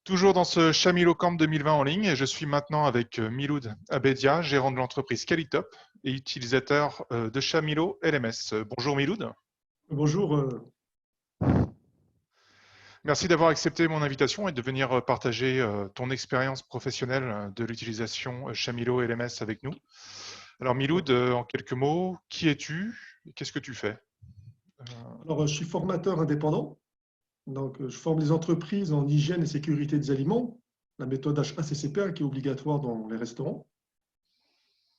Toujours dans ce Chamilo Camp 2020 en ligne, et je suis maintenant avec Miloud Abedia, gérant de l'entreprise Qualitop et utilisateur de Chamilo LMS. Bonjour Miloud. Bonjour. Merci d'avoir accepté mon invitation et de venir partager ton expérience professionnelle de l'utilisation Chamilo LMS avec nous. Alors Miloud, en quelques mots, qui es-tu et qu'est-ce que tu fais? Alors, je suis formateur indépendant. Donc, je forme les entreprises en hygiène et sécurité des aliments, la méthode HACCP qui est obligatoire dans les restaurants.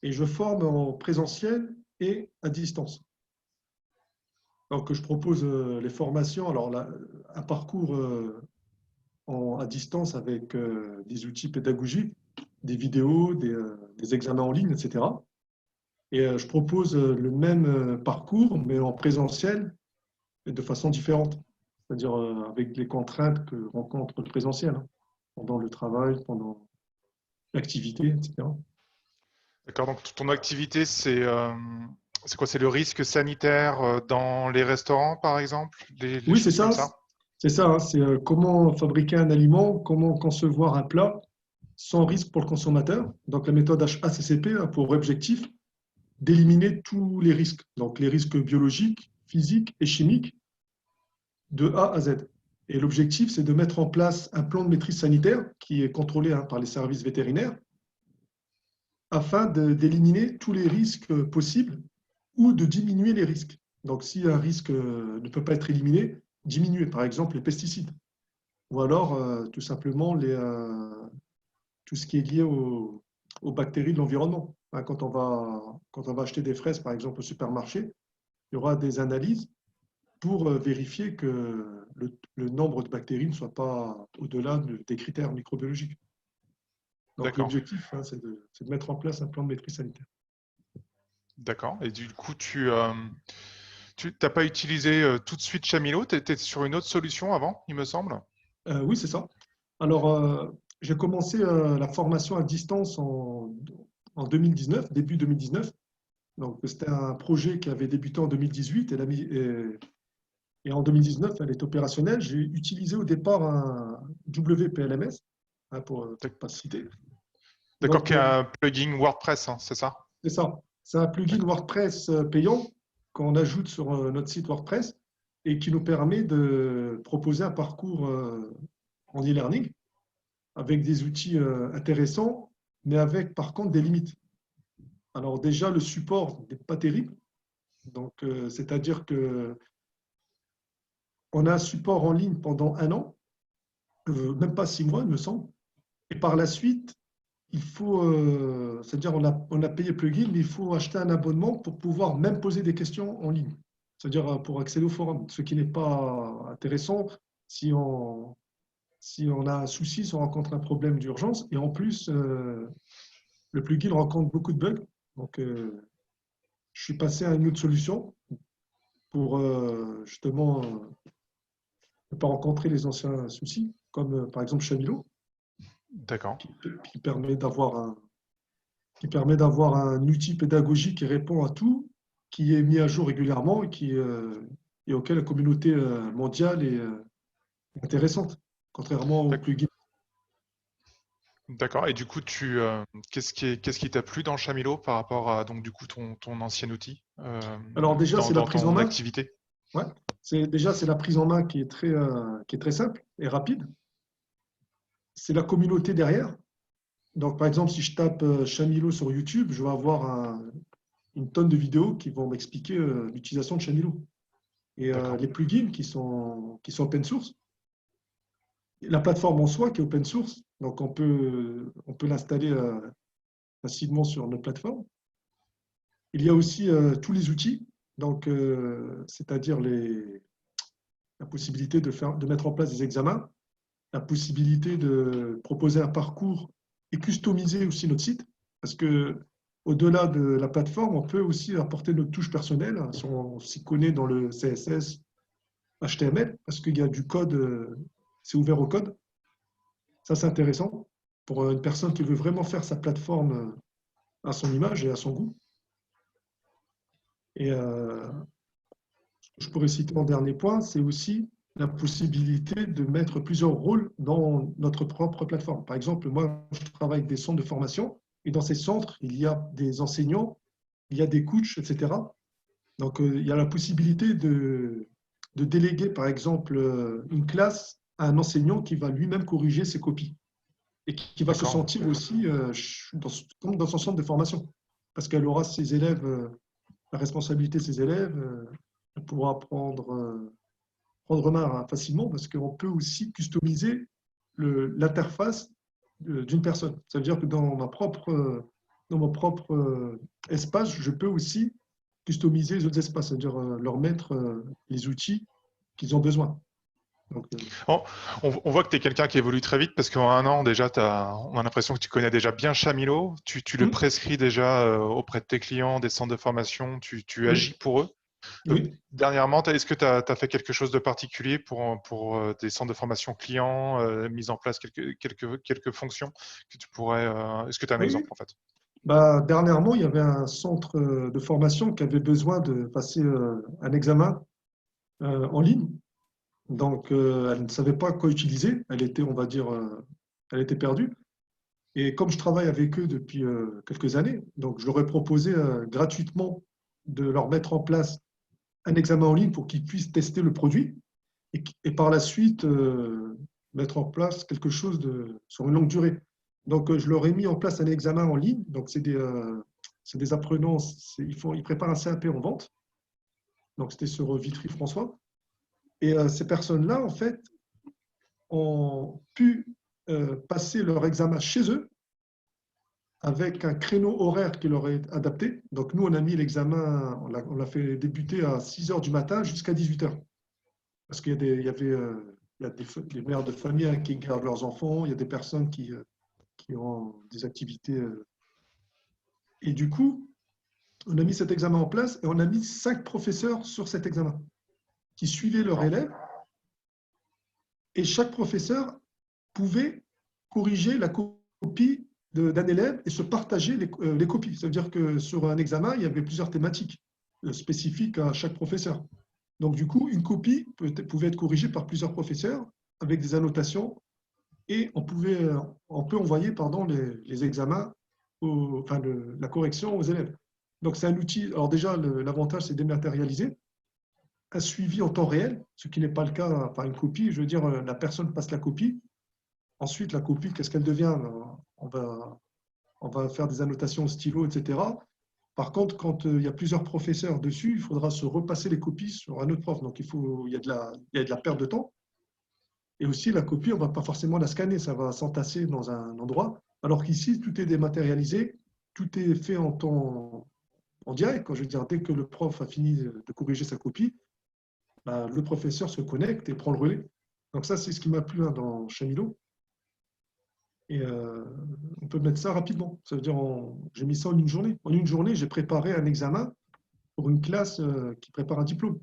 Et je forme en présentiel et à distance. Donc, je propose les formations. Alors, là, un parcours à distance avec des outils pédagogiques, des vidéos, des examens en ligne, etc. Et je propose le même parcours, mais en présentiel et de façon différente. C'est-à-dire avec les contraintes que rencontre le présentiel, hein, pendant le travail, pendant l'activité, etc. D'accord, donc ton activité, c'est quoi? C'est le risque sanitaire dans les restaurants, par exemple, les Oui, c'est choses comme ça. ça? C'est ça, hein, c'est comment fabriquer un aliment, comment concevoir un plat sans risque pour le consommateur. Donc la méthode HACCP a pour objectif d'éliminer tous les risques, donc les risques biologiques, physiques et chimiques de A à Z. Et l'objectif, c'est de mettre en place un plan de maîtrise sanitaire qui est contrôlé, hein, par les services vétérinaires afin d'éliminer tous les risques possibles ou de diminuer les risques. Donc, si un risque ne peut pas être éliminé, diminuer, par exemple, les pesticides. Ou alors, tout simplement, tout ce qui est lié aux bactéries de l'environnement. Hein, quand on va acheter des fraises, par exemple, au supermarché, il y aura des analyses pour vérifier que le nombre de bactéries ne soit pas au-delà des critères microbiologiques. Donc, D'accord. l'objectif, hein, c'est de mettre en place un plan de maîtrise sanitaire. D'accord. Et du coup, tu n'as pas utilisé tout de suite Chamilo, tu étais sur une autre solution avant, il me semble. Oui, c'est ça. Alors, j'ai commencé la formation à distance en 2019, début 2019. Donc, c'était un projet qui avait débuté en 2018 et en 2019, elle est opérationnelle. J'ai utilisé au départ un WPLMS, hein, pour ne D'ac- pas citer. D'accord, Donc, qu'il y a un plugin WordPress, hein, c'est ça? c'est ça. C'est un plugin D'accord. WordPress payant qu'on ajoute sur notre site WordPress et qui nous permet de proposer un parcours en e-learning avec des outils intéressants, mais avec par contre des limites. Alors déjà, le support n'est pas terrible. Donc, c'est-à-dire que on a un support en ligne pendant un an, même pas 6 mois, il me semble. Et par la suite, il faut, c'est-à-dire on a payé le plugin, mais il faut acheter un abonnement pour pouvoir même poser des questions en ligne. C'est-à-dire pour accéder au forum, ce qui n'est pas intéressant si si on a un souci, si on rencontre un problème d'urgence. Et en plus, le plugin rencontre beaucoup de bugs. Donc, je suis passé à une autre solution pour justement ne pas rencontrer les anciens soucis, comme par exemple Chamilo, D'accord. qui permet d'avoir un outil pédagogique qui répond à tout, qui est mis à jour régulièrement et auquel la communauté mondiale est intéressante, contrairement au D'ac- plugin. D'accord. Et du coup, qu'est-ce qui t'a plu dans Chamilo par rapport à donc du coup ton ancien outil Alors déjà, c'est la dans prise en ton main. activité? Ouais. C'est la prise en main qui est très simple et rapide. C'est la communauté derrière. Donc, par exemple, si je tape Chamilo sur YouTube, je vais avoir une tonne de vidéos qui vont m'expliquer l'utilisation de Chamilo. Et D'accord. les plugins qui sont open source, la plateforme en soi qui est open source, donc on peut l'installer facilement sur notre plateforme. Il y a aussi tous les outils, donc c'est-à-dire la possibilité de mettre en place des examens, la possibilité de proposer un parcours et customiser aussi notre site, parce que au-delà de la plateforme, on peut aussi apporter notre touche personnelle, si on s'y connaît dans le CSS, HTML, parce qu'il y a du code, c'est ouvert au code. Ça, c'est intéressant pour une personne qui veut vraiment faire sa plateforme à son image et à son goût. Et je pourrais citer mon dernier point, c'est aussi la possibilité de mettre plusieurs rôles dans notre propre plateforme. Par exemple, moi, je travaille avec des centres de formation et dans ces centres, il y a des enseignants, il y a des coachs, etc. Donc, il y a la possibilité de déléguer, par exemple, une classe à un enseignant qui va lui-même corriger ses copies et qui va se D'accord. sentir aussi comme dans son centre de formation parce qu'elle aura ses élèves, la responsabilité de ses élèves, elle pourra prendre main facilement parce qu'on peut aussi customiser l'interface d'une personne. Ça veut dire que dans mon propre espace, je peux aussi customiser les autres espaces, c'est-à-dire leur mettre les outils qu'ils ont besoin. Donc, Bon, on voit que tu es quelqu'un qui évolue très vite parce qu'en un an, déjà, on a l'impression que tu connais déjà bien Chamilo. Tu le prescris déjà auprès de tes clients, des centres de formation, tu agis oui, pour eux. oui. Dernièrement, est-ce que tu as fait quelque chose de particulier pour des centres de formation clients, mise en place quelques fonctions que tu pourrais. Est-ce que tu as un Oui. exemple en fait? Bah, dernièrement, il y avait un centre de formation qui avait besoin de passer un examen en ligne. Donc, elle ne savait pas quoi utiliser. Elle était, on va dire, elle était perdue. Et comme je travaille avec eux depuis quelques années, donc je leur ai proposé gratuitement de leur mettre en place un examen en ligne pour qu'ils puissent tester le produit et par la suite mettre en place quelque chose sur une longue durée. Donc, je leur ai mis en place un examen en ligne. Donc, c'est des apprenants, ils préparent un CAP en vente. Donc, c'était sur Vitry-François. Et ces personnes-là, en fait, ont pu passer leur examen chez eux avec un créneau horaire qui leur est adapté. Donc, nous, on a mis l'examen, on l'a fait débuter à 6 heures du matin jusqu'à 18 heures. Parce qu'il y avait il y a des mères de famille qui gardent leurs enfants, il y a des personnes qui ont des activités. Et du coup, on a mis cet examen en place et on a mis 5 professeurs sur cet examen qui suivaient leurs élèves. Et chaque professeur pouvait corriger la copie d'un élève et se partager les copies. Ça veut dire que sur un examen, il y avait plusieurs thématiques spécifiques à chaque professeur. Donc, du coup, une copie pouvait être corrigée par plusieurs professeurs avec des annotations et on peut envoyer les examens, la correction aux élèves. Donc, c'est un outil. Alors, déjà, l'avantage, c'est dématérialisé, un suivi en temps réel, ce qui n'est pas le cas par une copie. Je veux dire, la personne passe la copie. Ensuite, la copie, qu'est-ce qu'elle devient? On va faire des annotations au stylo, etc. Par contre, quand il y a plusieurs professeurs dessus, il faudra se repasser les copies sur un autre prof. Donc, il y a de la perte de temps. Et aussi, la copie, on ne va pas forcément la scanner, ça va s'entasser dans un endroit. Alors qu'ici, tout est dématérialisé, tout est fait en direct. Quand je veux dire, dès que le prof a fini de corriger sa copie, le professeur se connecte et prend le relais. Donc ça, c'est ce qui m'a plu dans Chamilo. Et on peut mettre ça rapidement. Ça veut dire, j'ai mis ça en une journée. En une journée, j'ai préparé un examen pour une classe qui prépare un diplôme.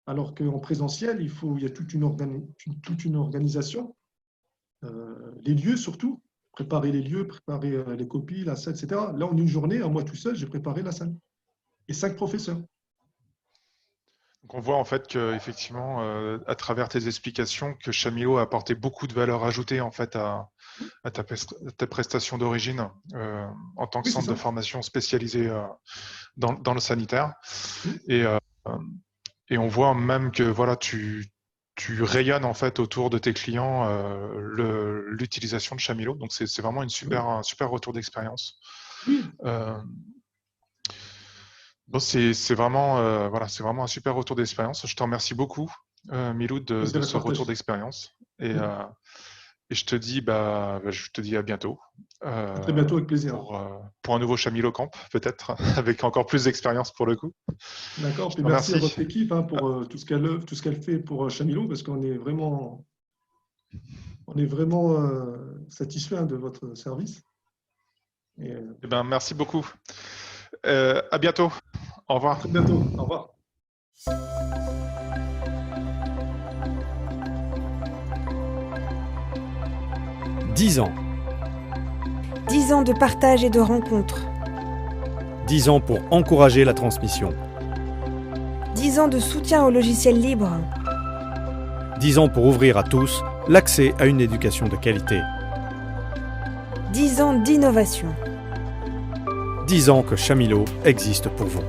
Alors qu'en présentiel, il y a toute une organisation, les lieux surtout, préparer les lieux, préparer les copies, la salle, etc. Là, en une journée, à moi tout seul, j'ai préparé la salle. Et 5 professeurs. Donc on voit en fait que effectivement, à travers tes explications, que Chamilo a apporté beaucoup de valeur ajoutée en fait à ta prestation d'origine en tant que Oui, c'est centre de ça. formation spécialisé dans le sanitaire. Oui. Et on voit même que voilà, tu rayonnes en fait autour de tes clients l'utilisation de Chamilo. Donc c'est vraiment un super retour d'expérience. Oui. Bon, c'est vraiment c'est vraiment un super retour d'expérience. Je te remercie beaucoup, Milou, de ce retour d'expérience. Et je te dis à bientôt. À très bientôt, avec plaisir. Pour un nouveau Chamilo Camp, peut-être, avec encore plus d'expérience pour le coup. D'accord, puis merci à votre équipe pour tout ce qu'elle fait pour Chamilo, parce qu'on est vraiment satisfait de votre service. Merci beaucoup. À bientôt. Au revoir. À très bientôt. Au revoir. « 10 ans. 10 ans de partage et de rencontres. 10 ans pour encourager la transmission. 10 ans de soutien au logiciel libre. 10 ans pour ouvrir à tous l'accès à une éducation de qualité. 10 ans d'innovation. 10 ans que Chamilo existe pour vous.